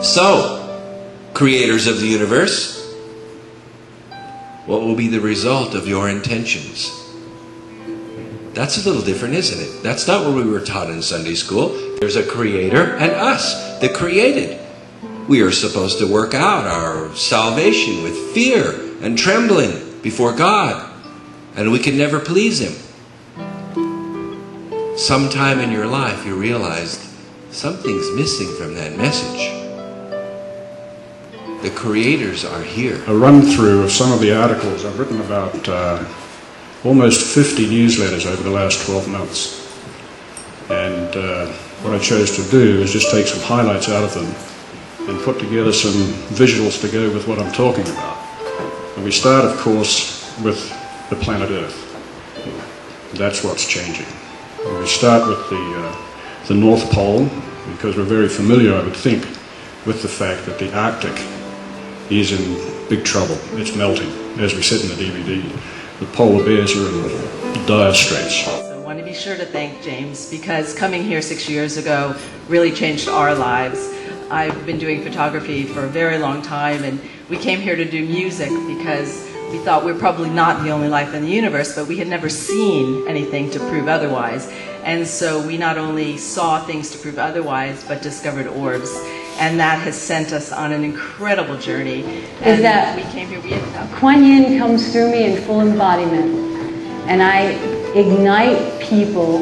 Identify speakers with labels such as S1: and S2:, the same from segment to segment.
S1: So, creators of the universe, what will be the result of your intentions? That's a little different, isn't it? That's not what we were taught in Sunday school. There's a creator and us, the created. We are supposed to work out our salvation with fear and trembling before God, and we can never please Him. Sometime in your life you realized something's missing from that message. The creators are here.
S2: A run-through of some of the articles. I've written about almost 50 newsletters over the last 12 months. And what I chose to do is just take some highlights out of them and put together some visuals to go with what I'm talking about. And we start, of course, with the planet Earth. That's what's changing. And we start with the North Pole, because we're very familiar, I would think, with the fact that the Arctic is in big trouble. It's melting as we sit in the DVD. The polar bears are in dire straits.
S3: I want to be sure to thank James, because coming here 6 years ago really changed our lives. I've been doing photography for a very long time, and we came here to do music because we thought we're probably not the only life in the universe, but we had never seen anything to prove otherwise. And so we not only saw things to prove otherwise, but discovered orbs. And that has sent us on an incredible journey. And
S4: that
S3: we came here,
S4: Kuan Yin comes through me in full embodiment, and I ignite people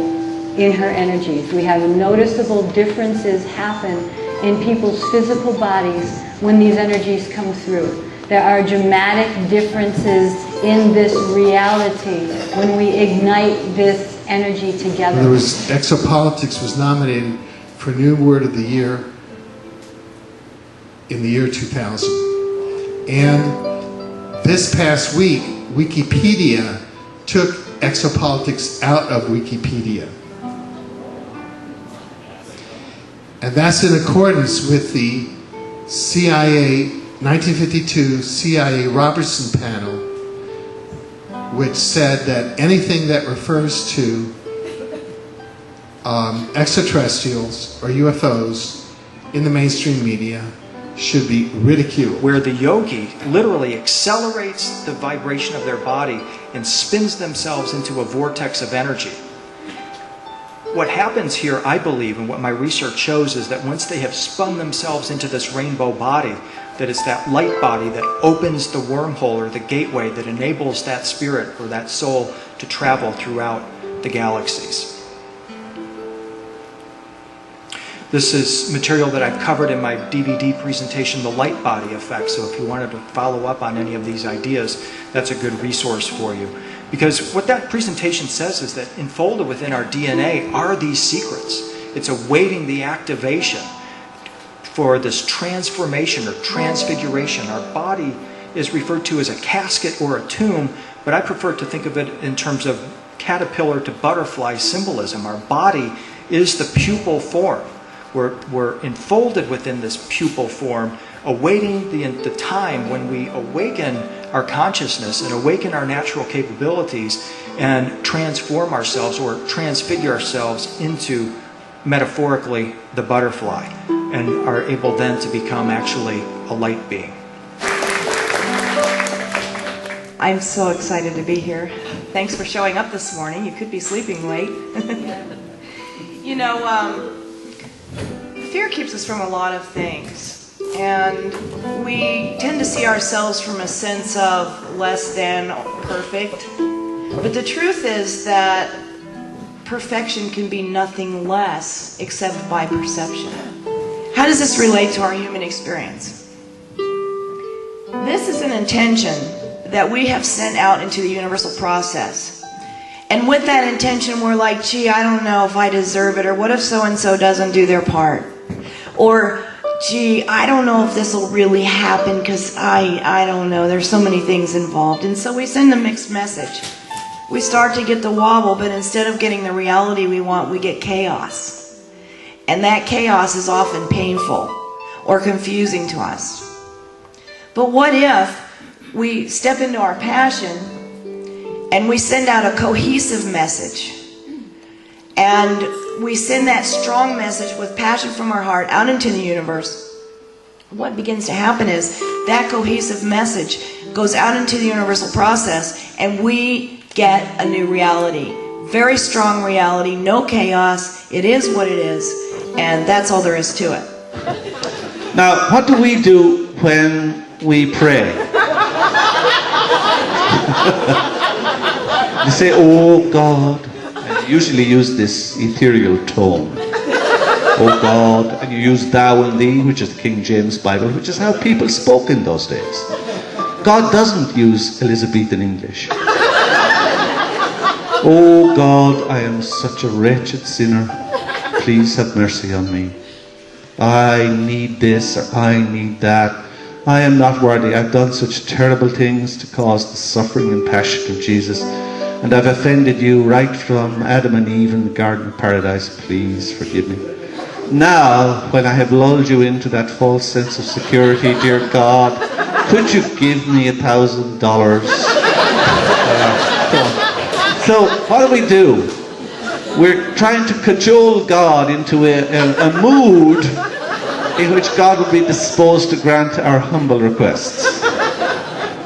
S4: in her energies. We have noticeable differences happen in people's physical bodies when these energies come through. There are dramatic differences in this reality when we ignite this energy together.
S5: There was, Exopolitics was nominated for New Word of the Year in the year 2000. And this past week, Wikipedia took exopolitics out of Wikipedia. And that's in accordance with the CIA, 1952 CIA Robertson panel, which said that anything that refers to extraterrestrials or UFOs in the mainstream media should be ridiculed.
S6: Where the yogi literally accelerates the vibration of their body and spins themselves into a vortex of energy. What happens here, I believe, and what my research shows, is that once they have spun themselves into this rainbow body, that it's that light body that opens the wormhole or the gateway that enables that spirit or that soul to travel throughout the galaxies. This is material that I've covered in my DVD presentation, The Light Body Effect. So if you wanted to follow up on any of these ideas, that's a good resource for you. Because what that presentation says is that enfolded within our DNA are these secrets. It's awaiting the activation for this transformation or transfiguration. Our body is referred to as a casket or a tomb, but I prefer to think of it in terms of caterpillar to butterfly symbolism. Our body is the pupal form. We're enfolded within this pupal form, awaiting the time when we awaken our consciousness and awaken our natural capabilities and transform ourselves or transfigure ourselves into, metaphorically, the butterfly, and are able then to become actually a light being.
S7: I'm so excited to be here. Thanks for showing up this morning. You could be sleeping late. You know, fear keeps us from a lot of things. And we tend to see ourselves from a sense of less than perfect. But the truth is that perfection can be nothing less except by perception. How does this relate to our human experience? This is an intention that we have sent out into the universal process. And with that intention, we're like, gee, I don't know if I deserve it, or what if so-and-so doesn't do their part? Or, gee, I don't know if this will really happen because I don't know. There's so many things involved. And so we send a mixed message. We start to get the wobble, but instead of getting the reality we want, we get chaos. And that chaos is often painful or confusing to us. But what if we step into our passion and we send out a cohesive message? And we send that strong message with passion from our heart out into the universe. what begins to happen is that cohesive message goes out into the universal process, and we get a new reality. Very strong reality, no chaos. It is what it is, and that's all there is to it.
S8: Now, what do we do when we pray? You say, "Oh God," and you usually use this ethereal tone. "Oh God," and you use "thou" and "thee," which is the King James Bible, which is how people spoke in those days. God doesn't use Elizabethan English. "Oh God, I am such a wretched sinner. Please have mercy on me. I need this," or "I need that. I am not worthy. I've done such terrible things to cause the suffering and passion of Jesus. And I've offended you right from Adam and Eve in the Garden of Paradise. Please forgive me. Now, when I have lulled you into that false sense of security, dear God, could you give me $1,000? So, what do? We're trying to cajole God into a mood in which God would be disposed to grant our humble requests.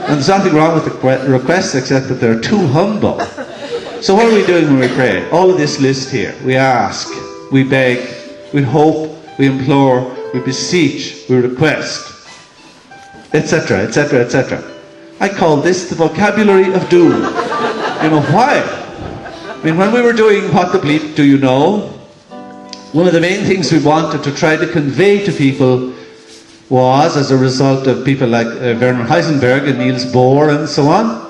S8: And there's nothing wrong with the requests except that they're too humble. So what are we doing when we pray? All of this list here. We ask, we beg, we hope, we implore, we beseech, we request, etc., etc., etc. I call this the vocabulary of doom. You know why? I mean, when we were doing What the Bleep Do You Know, one of the main things we wanted to try to convey to people was, as a result of people like Werner Heisenberg and Niels Bohr and so on,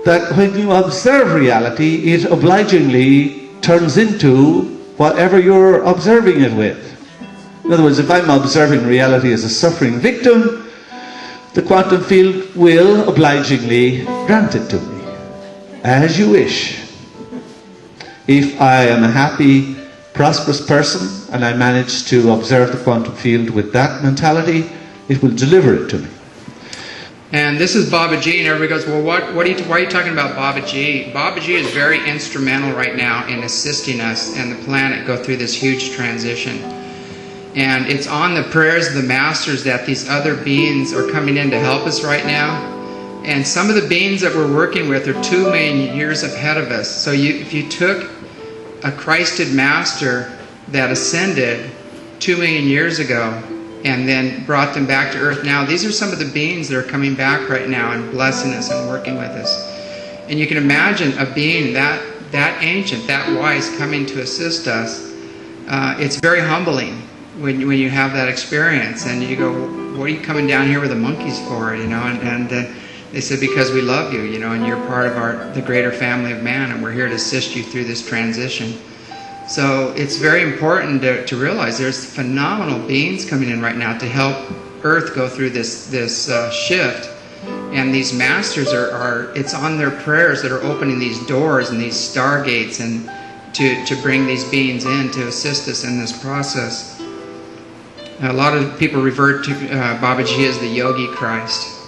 S8: that when you observe reality, it obligingly turns into whatever you're observing it with. In other words, if I'm observing reality as a suffering victim, the quantum field will obligingly grant it to me, as you wish. If I am a happy, prosperous person and I manage to observe the quantum field with that mentality, it will deliver it to me.
S9: And this is Baba G, and everybody goes, well, why are you talking about Baba G? Baba G is very instrumental right now in assisting us and the planet go through this huge transition. And it's on the prayers of the masters that these other beings are coming in to help us right now. And some of the beings that we're working with are 2 million years ahead of us. So if you took a Christed master that ascended 2 million years ago and then brought them back to Earth now, these are some of the beings that are coming back right now and blessing us and working with us. And you can imagine a being that ancient, that wise, coming to assist us. It's very humbling when you have that experience and you go, what are you coming down here with the monkeys for? You know, and they said, because we love you, you know, and you're part of the greater family of man, and we're here to assist you through this transition. So it's very important to realize there's phenomenal beings coming in right now to help Earth go through this shift. And these masters it's on their prayers that are opening these doors and these stargates and to bring these beings in to assist us in this process. A lot of people refer to Babaji as the Yogi Christ.